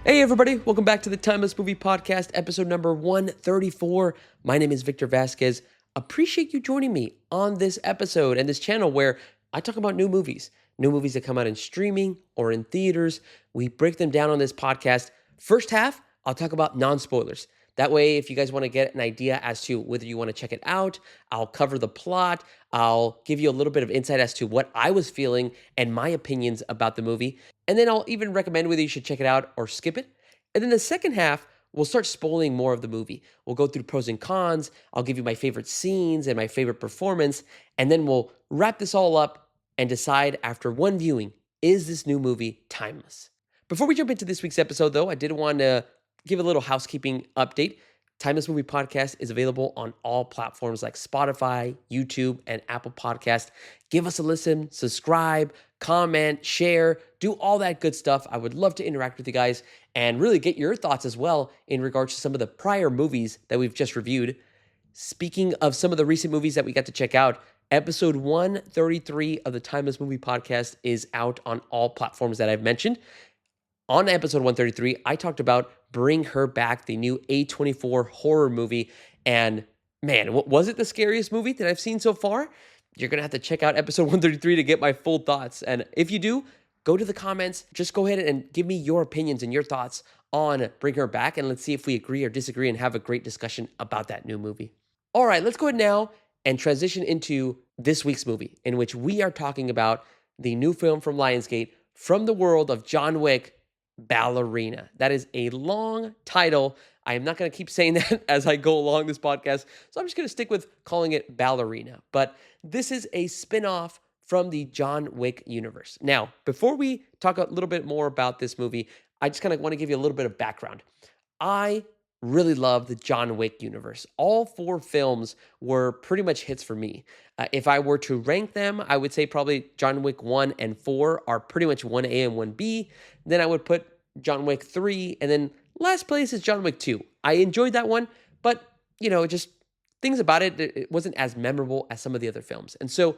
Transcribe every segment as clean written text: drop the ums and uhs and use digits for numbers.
Hey everybody, welcome back to the Timeless Movie Podcast, episode number 134. My name is Victor Vasquez. Appreciate you joining me on this episode and this channel where I talk about new movies that come out in streaming or in theaters. We break them down on this podcast. First half, I'll talk about non-spoilers. That way, if you guys want to get an idea as to whether you want to check it out, I'll cover the plot. I'll give you a little bit of insight as to what I was feeling and my opinions about the movie. And then I'll even recommend whether you should check it out or skip it. And then the second half, we'll start spoiling more of the movie. We'll go through pros and cons. I'll give you my favorite scenes and my favorite performance. And then we'll wrap this all up and decide after one viewing, is this new movie timeless? Before we jump into this week's episode, though, I did want to give a little housekeeping update. Timeless Movie Podcast is available on all platforms like Spotify, YouTube, and Apple Podcast. Give us a listen, subscribe, comment, share, do all that good stuff. I would love to interact with you guys and really get your thoughts as well in regards to some of the prior movies that we've just reviewed. Speaking of some of the recent movies that we got to check out, episode 133 of the Timeless Movie Podcast is out on all platforms that I've mentioned. On episode 133, I talked about Bring Her Back, the new A24 horror movie. And man, was it the scariest movie that I've seen so far? You're going to have to check out episode 133 to get my full thoughts. And if you do, go to the comments. Just go ahead and give me your opinions and your thoughts on Bring Her Back. And let's see if we agree or disagree and have a great discussion about that new movie. All right, let's go ahead now and transition into this week's movie, in which we are talking about the new film from Lionsgate from the world of John Wick, Ballerina. That is a long title. I am not going to keep saying that as I go along this podcast, so I'm just going to stick with calling it Ballerina. But this is a spin-off from the John Wick universe. Now, before we talk a little bit more about this movie, I just kind of want to give you a little bit of background. I really love the John Wick universe. All four films were pretty much hits for me. If I were to rank them, I would say probably John Wick 1 and 4 are pretty much 1A and 1B. Then I would put John Wick 3, and then last place is John Wick 2. I enjoyed that one, but, just things about it wasn't as memorable as some of the other films. And so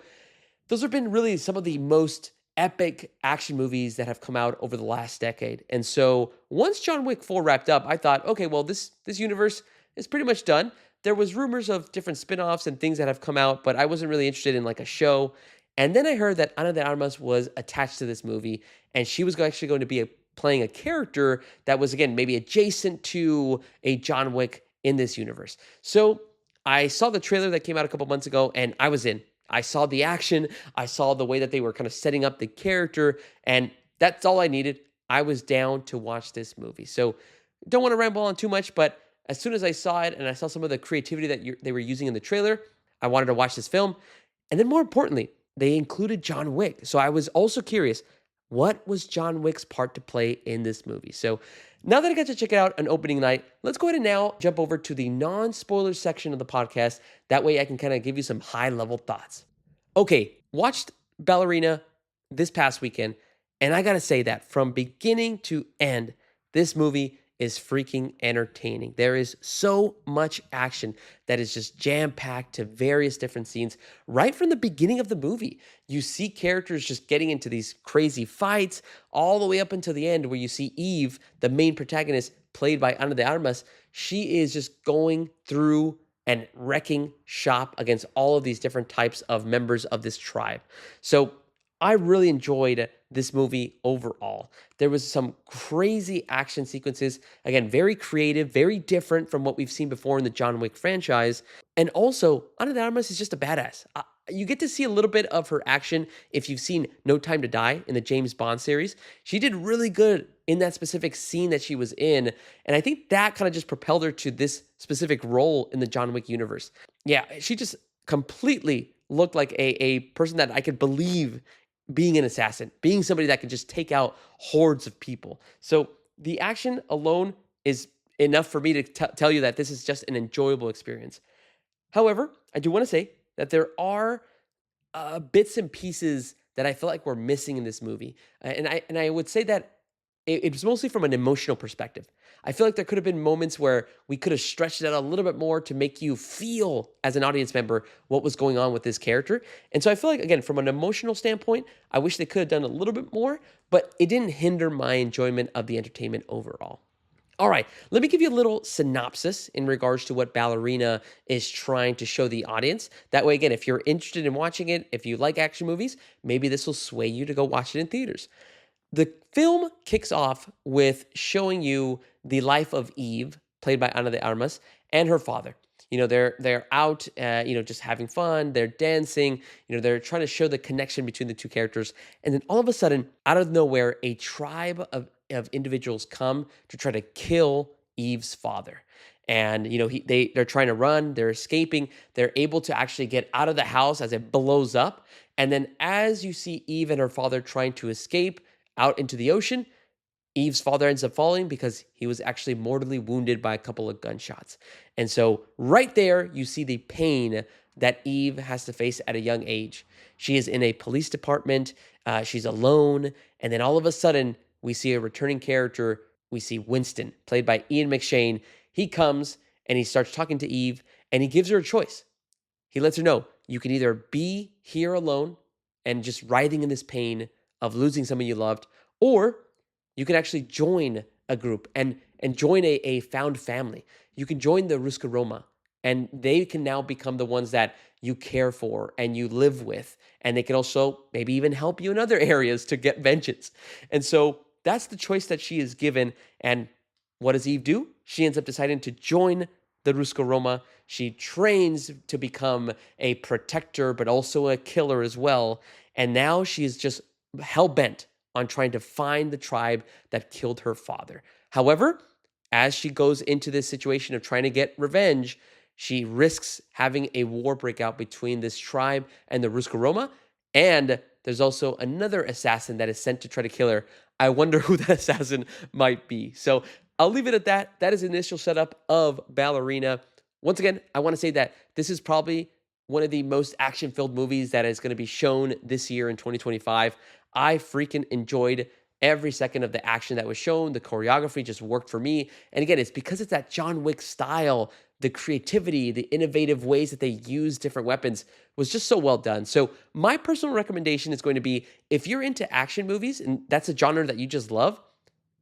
those have been really some of the most epic action movies that have come out over the last decade. And so once John Wick 4 wrapped up, I thought, okay, well, this universe is pretty much done. There was rumors of different spin-offs and things that have come out, but I wasn't really interested in like a show. And then I heard that Ana de Armas was attached to this movie, and she was actually going to be playing a character that was, again, maybe adjacent to a John Wick in this universe. So I saw the trailer that came out a couple months ago, and I was in. I saw the action. I saw the way that they were kind of setting up the character, and that's all I needed. I was down to watch this movie. So don't want to ramble on too much, but as soon as I saw it and I saw some of the creativity that they were using in the trailer, I wanted to watch this film. And then more importantly, they included John Wick. So I was also curious, what was John Wick's part to play in this movie? So now that I got to check it out on opening night, let's go ahead and now jump over to the non-spoiler section of the podcast. That way I can kind of give you some high-level thoughts. Okay, watched Ballerina this past weekend, and I gotta say that from beginning to end, this movie is freaking entertaining. There is so much action that is just jam-packed to various different scenes. Right from the beginning of the movie, you see characters just getting into these crazy fights, all the way up until the end where you see Eve, the main protagonist, played by Ana de Armas. She is just going through and wrecking shop against all of these different types of members of this tribe. So I really enjoyed this movie overall. There was some crazy action sequences. Again, very creative, very different from what we've seen before in the John Wick franchise. And also, Ana de Armas is just a badass. You get to see a little bit of her action if you've seen No Time to Die in the James Bond series. She did really good in that specific scene that she was in. And I think that kind of just propelled her to this specific role in the John Wick universe. Yeah, she just completely looked like a person that I could believe being an assassin, being somebody that can just take out hordes of people. So the action alone is enough for me to tell you that this is just an enjoyable experience. However, I do want to say that there are bits and pieces that I feel like we're missing in this movie. And I would say that it was mostly from an emotional perspective. I feel like there could have been moments where we could have stretched it out a little bit more to make you feel as an audience member what was going on with this character. And so I feel like, again, from an emotional standpoint, I wish they could have done a little bit more, but it didn't hinder my enjoyment of the entertainment overall. All right, let me give you a little synopsis in regards to what Ballerina is trying to show the audience. That way, again, if you're interested in watching it, if you like action movies, maybe this will sway you to go watch it in theaters. The film kicks off with showing you the life of Eve, played by Ana de Armas, and her father. They're out, just having fun. They're dancing. They're trying to show the connection between the two characters. And then all of a sudden, out of nowhere, a tribe of individuals come to try to kill Eve's father. And they're trying to run. They're escaping. They're able to actually get out of the house as it blows up. And then as you see Eve and her father trying to escape out into the ocean, Eve's father ends up falling because he was actually mortally wounded by a couple of gunshots. And so right there, you see the pain that Eve has to face at a young age. She is in a police department. She's alone. And then all of a sudden, we see a returning character. We see Winston, played by Ian McShane. He comes and he starts talking to Eve, and he gives her a choice. He lets her know, you can either be here alone and just writhing in this pain of losing someone you loved, or you can actually join a group and join a found family. You can join the Ruska Roma, and they can now become the ones that you care for and you live with. And they can also maybe even help you in other areas to get vengeance. And so that's the choice that she is given. And what does Eve do? She ends up deciding to join the Ruska Roma. She trains to become a protector, but also a killer as well. And now she is just hell-bent on trying to find the tribe that killed her father. However, as she goes into this situation of trying to get revenge, she risks having a war break out between this tribe and the Ruska Roma. And there's also another assassin that is sent to try to kill her. I wonder who that assassin might be. So I'll leave it at that. That is the initial setup of Ballerina. Once again, I want to say that this is probably one of the most action-filled movies that is going to be shown this year in 2025. I freaking enjoyed every second of the action that was shown. The choreography just worked for me. And again, it's because it's that John Wick style. The creativity, the innovative ways that they use different weapons was just so well done. So my personal recommendation is going to be, if you're into action movies and that's a genre that you just love,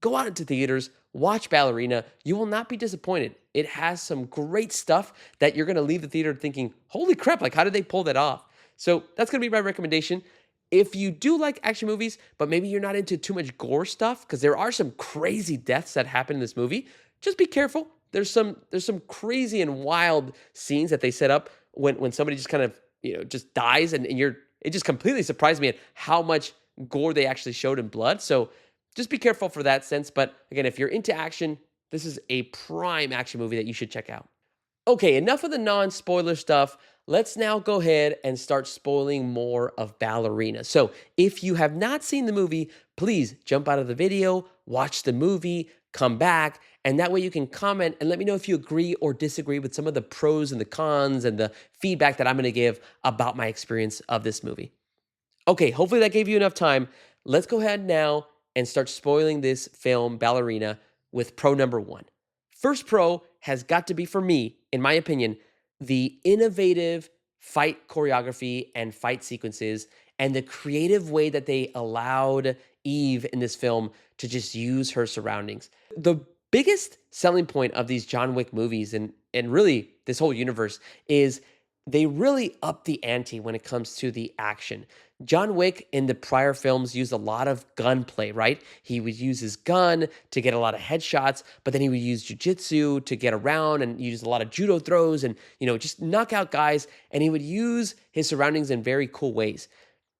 go out into theaters, watch Ballerina. You will not be disappointed. It has some great stuff that you're going to leave the theater thinking, holy crap, like how did they pull that off? So that's going to be my recommendation. If you do like action movies, but maybe you're not into too much gore stuff, because there are some crazy deaths that happen in this movie, just be careful. There's some crazy and wild scenes that they set up when somebody just kind of just dies, and it just completely surprised me at how much gore they actually showed in blood. So just be careful for that sense. But again, if you're into action, this is a prime action movie that you should check out. Okay, enough of the non-spoiler stuff. Let's now go ahead and start spoiling more of Ballerina. So if you have not seen the movie, please jump out of the video, watch the movie, come back, and that way you can comment and let me know if you agree or disagree with some of the pros and the cons and the feedback that I'm going to give about my experience of this movie. Okay, hopefully that gave you enough time. Let's go ahead now and start spoiling this film, Ballerina, with pro number one. First pro has got to be, for me, in my opinion, the innovative fight choreography and fight sequences and the creative way that they allowed Eve in this film to just use her surroundings. The biggest selling point of these John Wick movies and really this whole universe is they really up the ante when it comes to the action. John Wick in the prior films used a lot of gunplay, right? He would use his gun to get a lot of headshots, but then he would use jujitsu to get around and use a lot of judo throws and, just knock out guys. And he would use his surroundings in very cool ways.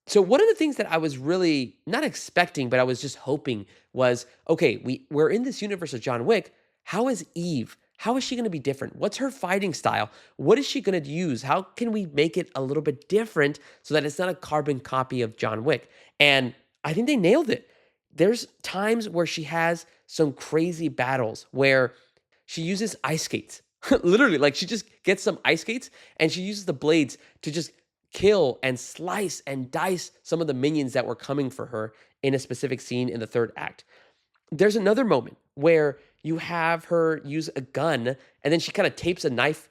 So one of the things that I was really not expecting, but I was just hoping was, okay, we're in this universe of John Wick. How is Eve? How is she going to be different? What's her fighting style? What is she going to use? How can we make it a little bit different so that it's not a carbon copy of John Wick? And I think they nailed it. There's times where she has some crazy battles where she uses ice skates. Literally, like she just gets some ice skates and she uses the blades to just kill and slice and dice some of the minions that were coming for her in a specific scene in the third act. there's another moment where you have her use a gun and then she kind of tapes a knife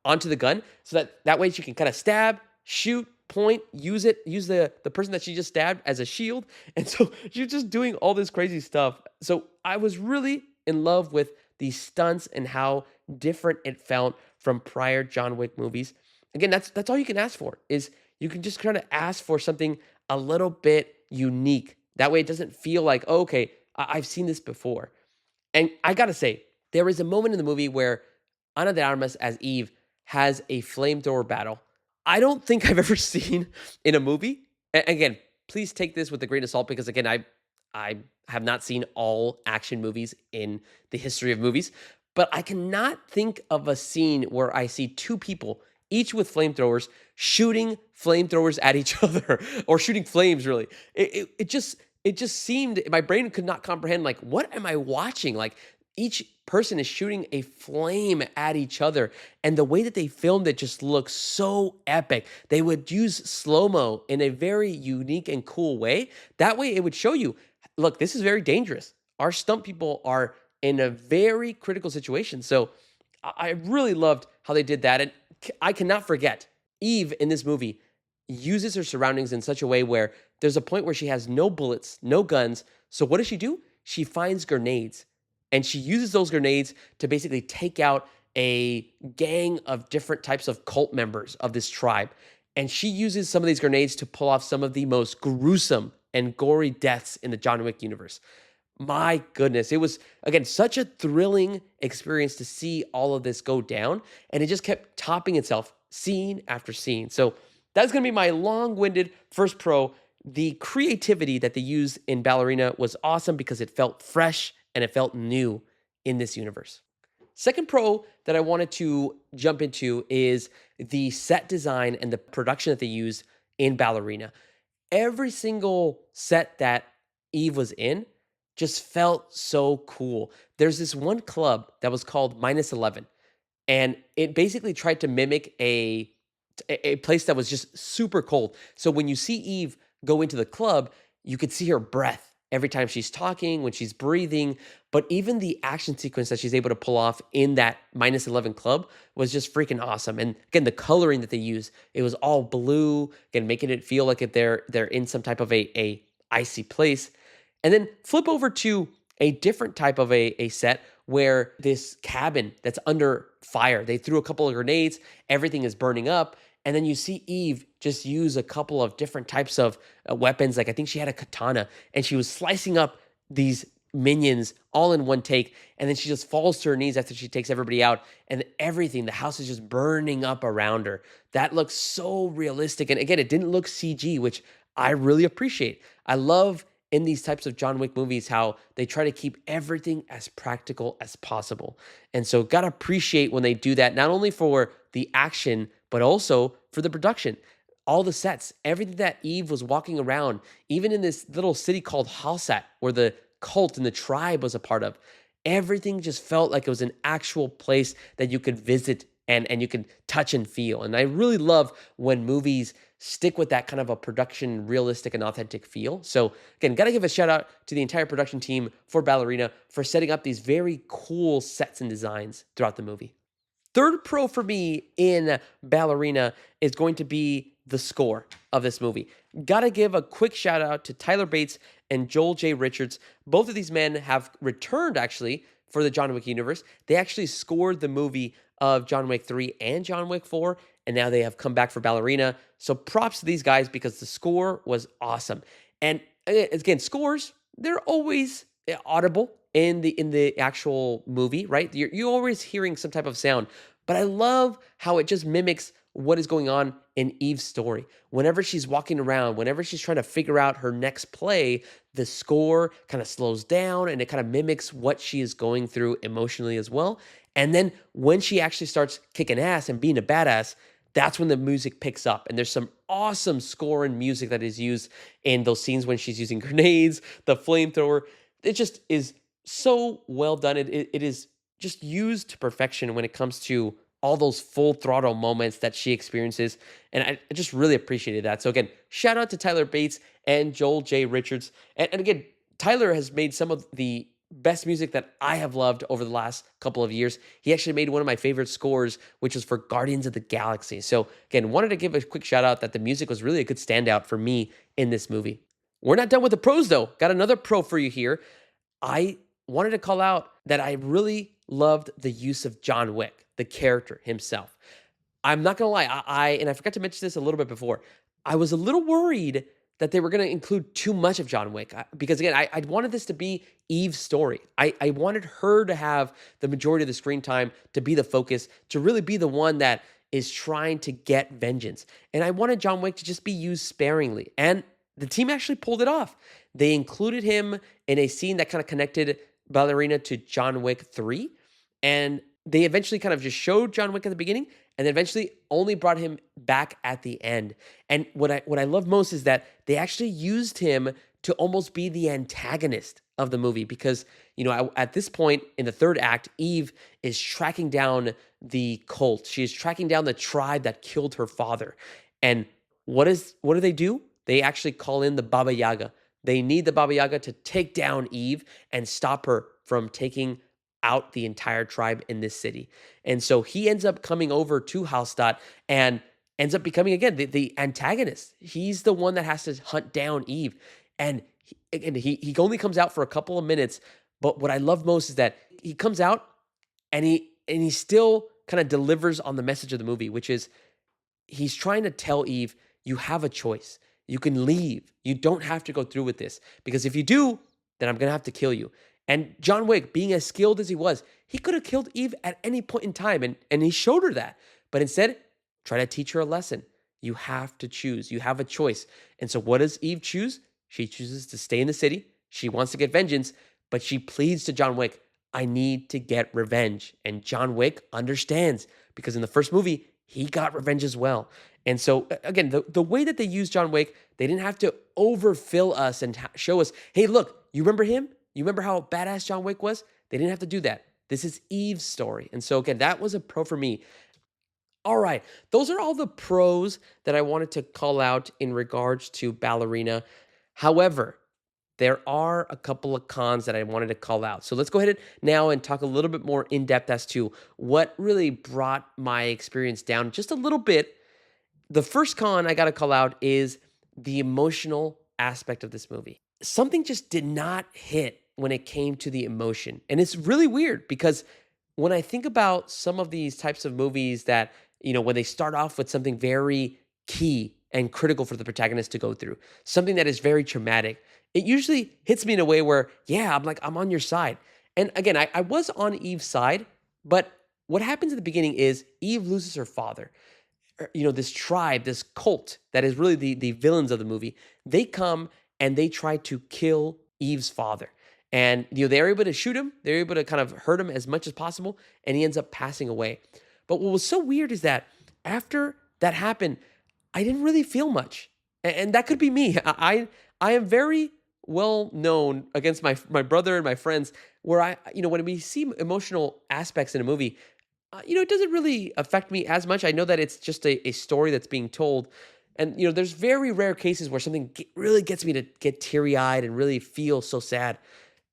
onto the gun so that way she can kind of stab, shoot, point, use the person that she just stabbed as a shield. And so she's just doing all this crazy stuff. So I was really in love with the stunts and how different it felt from prior John Wick movies. Again, that's all you can ask for is you can just kind of ask for something a little bit unique. That way it doesn't feel like, oh, okay, I've seen this before. And I gotta say, there is a moment in the movie where Ana de Armas as Eve has a flamethrower battle. I don't think I've ever seen in a movie. Again, please take this with a grain of salt because again, I have not seen all action movies in the history of movies, but I cannot think of a scene where I see two people, each with flamethrowers, shooting flamethrowers at each other or shooting flames. Really, it just seemed my brain could not comprehend. Like, what am I watching? Like, each person is shooting a flame at each other, and the way that they filmed it just looks so epic. They would use slow-mo in a very unique and cool way. That way it would show you, look, this is very dangerous. Our stunt people are in a very critical situation. So I really loved how they did that. And I cannot forget Eve in this movie uses her surroundings in such a way where there's a point where she has no bullets, no guns. So what does she do? She finds grenades and she uses those grenades to basically take out a gang of different types of cult members of this tribe. And she uses some of these grenades to pull off some of the most gruesome and gory deaths in the John Wick universe. My goodness, it was, again, such a thrilling experience to see all of this go down. And it just kept topping itself scene after scene. So that's going to be my long-winded first pro. The creativity that they used in Ballerina was awesome because it felt fresh and it felt new in this universe. Second pro that I wanted to jump into is the set design and the production that they used in Ballerina. Every single set that Eve was in just felt so cool. There's this one club that was called Minus 11, and it basically tried to mimic a place that was just super cold. So when you see Eve go into the club, you could see her breath every time she's talking, when she's breathing. But even the action sequence that she's able to pull off in that Minus 11 club was just freaking awesome. And again, the coloring that they use, it was all blue, again, making it feel like they're in some type of a icy place. And then flip over to a different type of a set where this cabin that's under fire, they threw a couple of grenades, everything is burning up. And then you see Eve just use a couple of different types of weapons. Like I think she had a katana and she was slicing up these minions all in one take. And then she just falls to her knees after she takes everybody out. And everything, the house is just burning up around her. That looks so realistic. And again, it didn't look CG, which I really appreciate. I love in these types of John Wick movies how they try to keep everything as practical as possible. And so gotta appreciate when they do that, not only for the action, but also for the production. All the sets, everything that Eve was walking around, even in this little city called Halsat, where the cult and the tribe was a part of, everything just felt like it was an actual place that you could visit and you could touch and feel. And I really love when movies stick with that kind of a production, realistic and authentic feel. So again, got to give a shout out to the entire production team for Ballerina for setting up these very cool sets and designs throughout the movie. Third pro for me in Ballerina is going to be the score of this movie. Got to give a quick shout out to Tyler Bates and Joel J. Richards. Both of these men have returned actually for the John Wick universe. They actually scored the movie of John Wick 3 and John Wick 4, and now they have come back for Ballerina. So props to these guys because the score was awesome. And again, scores, they're always audible in the actual movie, right? You're always hearing some type of sound. But I love how it just mimics what is going on in Eve's story. Whenever she's walking around, whenever she's trying to figure out her next play, the score kind of slows down and it kind of mimics what she is going through emotionally as well. And then when she actually starts kicking ass and being a badass, that's when the music picks up. And there's some awesome score and music that is used in those scenes when she's using grenades, the flamethrower. It just is so well done. It is just used to perfection when it comes to all those full throttle moments that she experiences. And I just really appreciated that. So again, shout out to Tyler Bates and Joel J. Richards. And again, Tyler has made some of the best music that I have loved over the last couple of years. He actually made one of my favorite scores, which was for Guardians of the Galaxy. So again, wanted to give a quick shout out that the music was really a good standout for me in this movie. We're not done with the pros though. Got another pro for you here. I wanted to call out that I really loved the use of John Wick, the character himself. I'm not gonna lie, and I forgot to mention this a little bit before. I was a little worried that they were gonna include too much of John Wick because again, I wanted this to be Eve's story. I wanted her to have the majority of the screen time, to be the focus, to really be the one that is trying to get vengeance. And I wanted John Wick to just be used sparingly. And the team actually pulled it off. They included him in a scene that kind of connected Ballerina to John Wick 3. And they eventually kind of just showed John Wick at the beginning and then eventually only brought him back at the end. And what I love most is that they actually used him to almost be the antagonist of the movie because, at this point in the third act, Eve is tracking down the cult. She is tracking down the tribe that killed her father. And what do they do? They actually call in the Baba Yaga. They need the Baba Yaga to take down Eve and stop her from taking out the entire tribe in this city. And so he ends up coming over to Hallstatt and ends up becoming, again, the antagonist. He's the one that has to hunt down Eve. And he only comes out for a couple of minutes. But what I love most is that he comes out and he still kind of delivers on the message of the movie, which is he's trying to tell Eve, you have a choice. You can leave. You don't have to go through with this. Because if you do, then I'm going to have to kill you. And John Wick, being as skilled as he was, he could have killed Eve at any point in time. And he showed her that. But instead, try to teach her a lesson. You have to choose. You have a choice. And so what does Eve choose? She chooses to stay in the city. She wants to get vengeance. But she pleads to John Wick, I need to get revenge. And John Wick understands. Because in the first movie, he got revenge as well. And so, again, the way that they used John Wick, they didn't have to overfill us and show us, hey, look, you remember him? You remember how badass John Wick was? They didn't have to do that. This is Eve's story. And so, again, that was a pro for me. All right, those are all the pros that I wanted to call out in regards to Ballerina. However, there are a couple of cons that I wanted to call out. So let's go ahead now and talk a little bit more in depth as to what really brought my experience down just a little bit. The first con I got to call out is the emotional aspect of this movie. Something just did not hit when it came to the emotion. And it's really weird because when I think about some of these types of movies that, when they start off with something very key and critical for the protagonist to go through, something that is very traumatic, it usually hits me in a way where, yeah, I'm on your side. And again, I was on Eve's side, but what happens at the beginning is Eve loses her father. This tribe, this cult that is really the villains of the movie, they come and they try to kill Eve's father. And they're able to shoot him, they're able to kind of hurt him as much as possible, and he ends up passing away. But what was so weird is that after that happened, I didn't really feel much. And that could be me. I am very well known against my brother and my friends where when we see emotional aspects in a movie, it doesn't really affect me as much. I know that it's just a story that's being told. And, there's very rare cases where something really gets me to get teary-eyed and really feel so sad.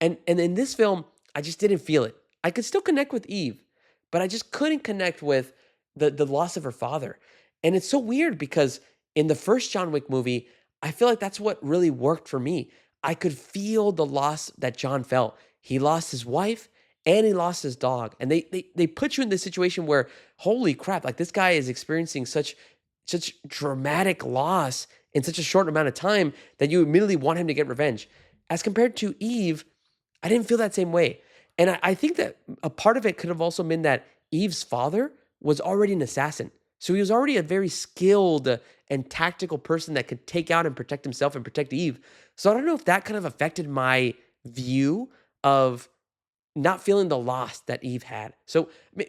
And in this film, I just didn't feel it. I could still connect with Eve, but I just couldn't connect with the loss of her father. And it's so weird because in the first John Wick movie, I feel like that's what really worked for me. I could feel the loss that John felt. He lost his wife and he lost his dog. And they put you in this situation where, holy crap, like this guy is experiencing such dramatic loss in such a short amount of time that you immediately want him to get revenge. As compared to Eve, I didn't feel that same way. And I think that a part of it could have also been that Eve's father was already an assassin. So he was already a very skilled and tactical person that could take out and protect himself and protect Eve. So I don't know if that kind of affected my view of not feeling the loss that Eve had. So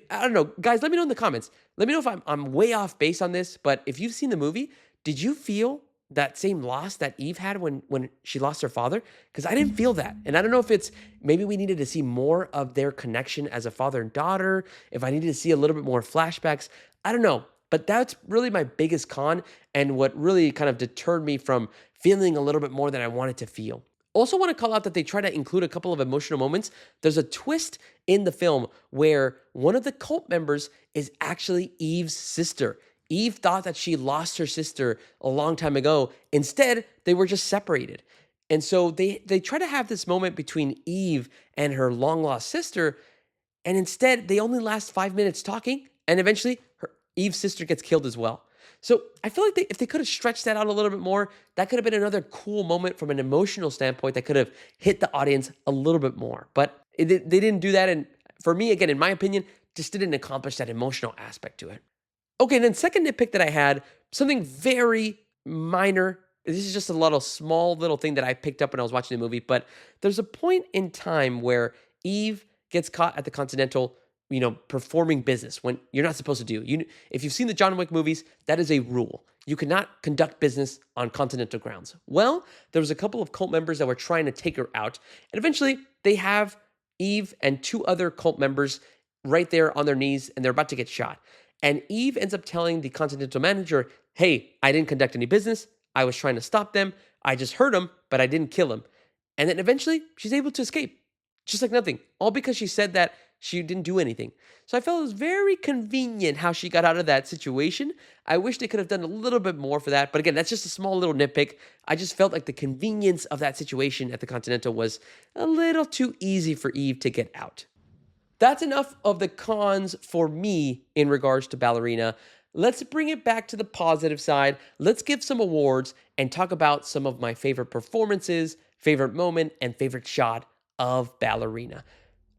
I don't know, guys, let me know in the comments. Let me know if I'm way off base on this, but if you've seen the movie, did you feel that same loss that Eve had when she lost her father? Because I didn't feel that. And I don't know if it's maybe we needed to see more of their connection as a father and daughter, if I needed to see a little bit more flashbacks. I don't know. But that's really my biggest con and what really kind of deterred me from feeling a little bit more than I wanted to feel. Also, want to call out that they try to include a couple of emotional moments. There's a twist in the film where one of the cult members is actually Eve's sister. Eve thought that she lost her sister a long time ago. Instead, they were just separated. And so they try to have this moment between Eve and her long lost sister, and instead they only last 5 minutes talking, and eventually Eve's sister gets killed as well. So I feel like if they could have stretched that out a little bit more, that could have been another cool moment from an emotional standpoint that could have hit the audience a little bit more. But they didn't do that, and for me, again, in my opinion, just didn't accomplish that emotional aspect to it. Okay, and then second nitpick that I had, something very minor. This is just a little small little thing that I picked up when I was watching the movie, but there's a point in time where Eve gets caught at the Continental, performing business when you're not supposed to do. If you've seen the John Wick movies, that is a rule. You cannot conduct business on Continental grounds. Well, there was a couple of cult members that were trying to take her out, and eventually they have Eve and two other cult members right there on their knees, and they're about to get shot. And Eve ends up telling the Continental manager, hey, I didn't conduct any business. I was trying to stop them. I just hurt him, but I didn't kill him. And then eventually she's able to escape, just like nothing, all because she said that she didn't do anything. So I felt it was very convenient how she got out of that situation. I wish they could have done a little bit more for that. But again, that's just a small little nitpick. I just felt like the convenience of that situation at the Continental was a little too easy for Eve to get out. That's enough of the cons for me in regards to Ballerina. Let's bring it back to the positive side. Let's give some awards and talk about some of my favorite performances, favorite moment, and favorite shot of Ballerina.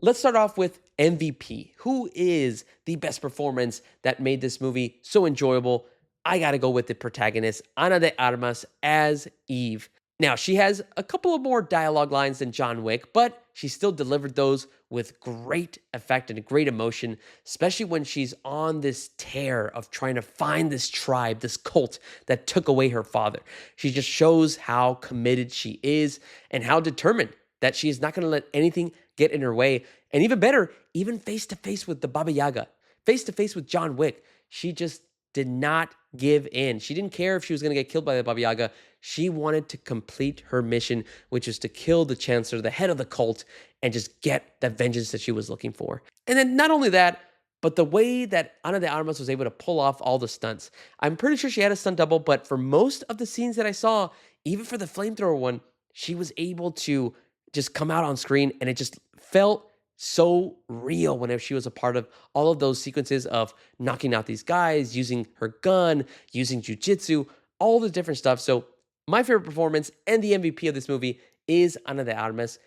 Let's start off with MVP. Who is the best performance that made this movie so enjoyable? I gotta go with the protagonist, Ana de Armas, as Eve. Now, she has a couple of more dialogue lines than John Wick, but she still delivered those with great effect and great emotion, especially when she's on this tear of trying to find this tribe, this cult that took away her father. She just shows how committed she is and how determined that she is not going to let anything get in her way. And even better, even face to face with the Baba Yaga, face to face with John Wick, she just did not give in. She didn't care if she was going to get killed by the Baba Yaga. She wanted to complete her mission, which is to kill the Chancellor, the head of the cult, and just get the vengeance that she was looking for. And then not only that, but the way that Ana de Armas was able to pull off all the stunts. I'm pretty sure she had a stunt double, but for most of the scenes that I saw, even for the flamethrower one, she was able to just come out on screen, and it just felt so real whenever she was a part of all of those sequences of knocking out these guys, using her gun, using jujitsu, all the different stuff. So my favorite performance and the MVP of this movie is Ana de Armas.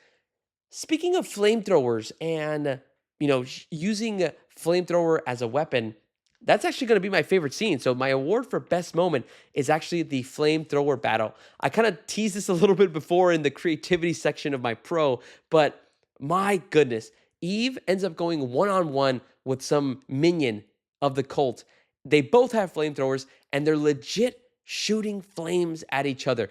Speaking of flamethrowers and, using a flamethrower as a weapon, that's actually going to be my favorite scene. So my award for best moment is actually the flamethrower battle. I kind of teased this a little bit before in the creativity section of my pro, but my goodness, Eve ends up going one-on-one with some minion of the cult. They both have flamethrowers, and they're legit shooting flames at each other.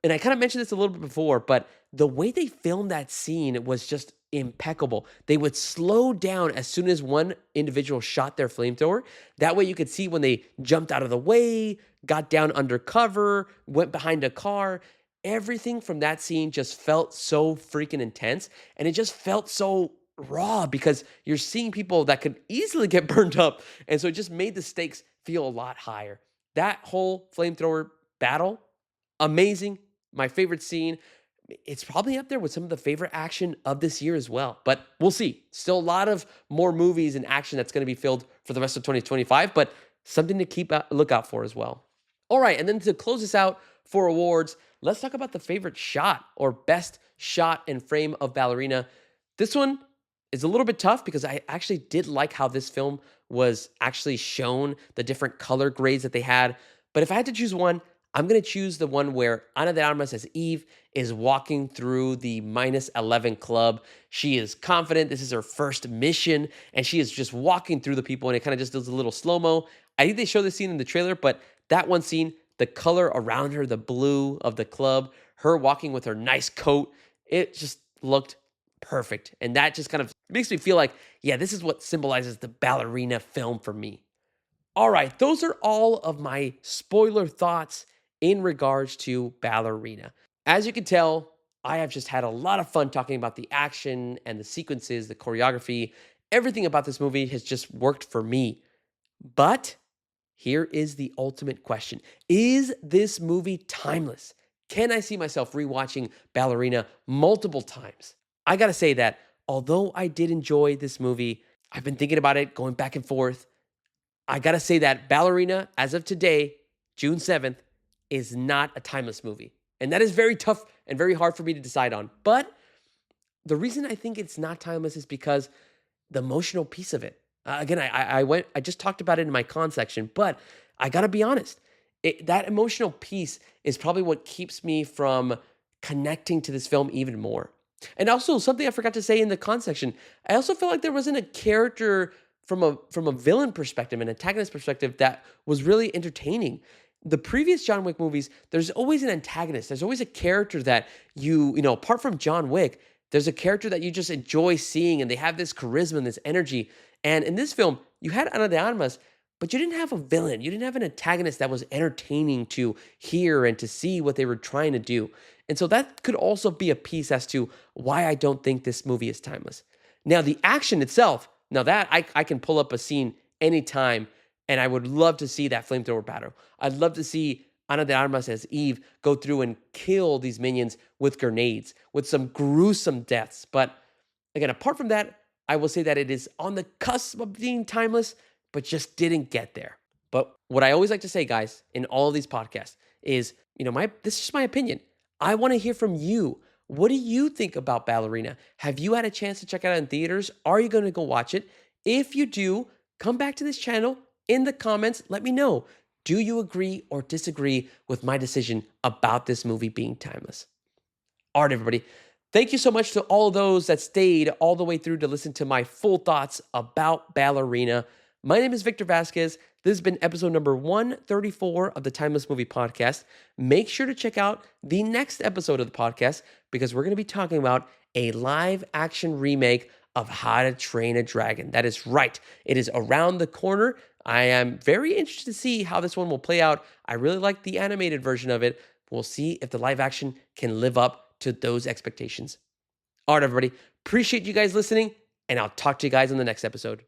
And I kind of mentioned this a little bit before, but the way they filmed that scene was just impeccable. They would slow down as soon as one individual shot their flamethrower. That way you could see when they jumped out of the way, got down under cover, went behind a car. Everything from that scene just felt so freaking intense, and it just felt so raw because you're seeing people that could easily get burned up. And so it just made the stakes feel a lot higher. That whole flamethrower battle, amazing. My favorite scene. It's probably up there with some of the favorite action of this year as well. But we'll see. Still a lot of more movies and action that's going to be filled for the rest of 2025, but something to keep a lookout for as well. All right, and then to close this out for awards, let's talk about the favorite shot or best shot and frame of Ballerina. This one is a little bit tough because I actually did like how this film was actually shown, the different color grades that they had. But if I had to choose one, I'm going to choose the one where Ana de Armas as Eve is walking through the -11 club. She is confident. This is her first mission, and she is just walking through the people, and it kind of just does a little slow-mo. I think they show this scene in the trailer, but that one scene, the color around her, the blue of the club, her walking with her nice coat, it just looked perfect. And that just kind of makes me feel like, yeah, this is what symbolizes the Ballerina film for me. All right, those are all of my spoiler thoughts in regards to Ballerina. As you can tell, I have just had a lot of fun talking about the action and the sequences, the choreography. Everything about this movie has just worked for me. But here is the ultimate question. Is this movie timeless? Can I see myself rewatching Ballerina multiple times? I gotta say that although I did enjoy this movie, I've been thinking about it, going back and forth. I gotta say that Ballerina, as of today, June 7th, is not a timeless movie. And that is very tough and very hard for me to decide on. But the reason I think it's not timeless is because the emotional piece of it. Again, I just talked about it in my con section, but I gotta be honest. That emotional piece is probably what keeps me from connecting to this film even more. And also something I forgot to say in the con section, I also felt like there wasn't a character from a villain perspective, an antagonist perspective that was really entertaining. The previous John Wick movies, there's always an antagonist. There's always a character that apart from John Wick, there's a character that you just enjoy seeing, and they have this charisma and this energy. And in this film, you had Ana de Armas, but you didn't have a villain. You didn't have an antagonist that was entertaining to hear and to see what they were trying to do. And so that could also be a piece as to why I don't think this movie is timeless. Now, the action itself, now that I can pull up a scene anytime, and I would love to see that flamethrower battle. I'd love to see Ana de Armas as Eve go through and kill these minions with grenades, with some gruesome deaths. But again, apart from that, I will say that it is on the cusp of being timeless, but just didn't get there. But what I always like to say, guys, in all of these podcasts is, this is just my opinion. I want to hear from you. What do you think about Ballerina? Have you had a chance to check it out in theaters? Are you going to go watch it? If you do, come back to this channel in the comments. Let me know. Do you agree or disagree with my decision about this movie being timeless? All right, everybody. Thank you so much to all those that stayed all the way through to listen to my full thoughts about Ballerina. My name is Victor Vasquez. This has been episode number 134 of the Timeless Movie Podcast. Make sure to check out the next episode of the podcast because we're going to be talking about a live action remake of How to Train a Dragon. That is right. It is around the corner. I am very interested to see how this one will play out. I really like the animated version of it. We'll see if the live action can live up to those expectations. All right, everybody. Appreciate you guys listening, and I'll talk to you guys on the next episode.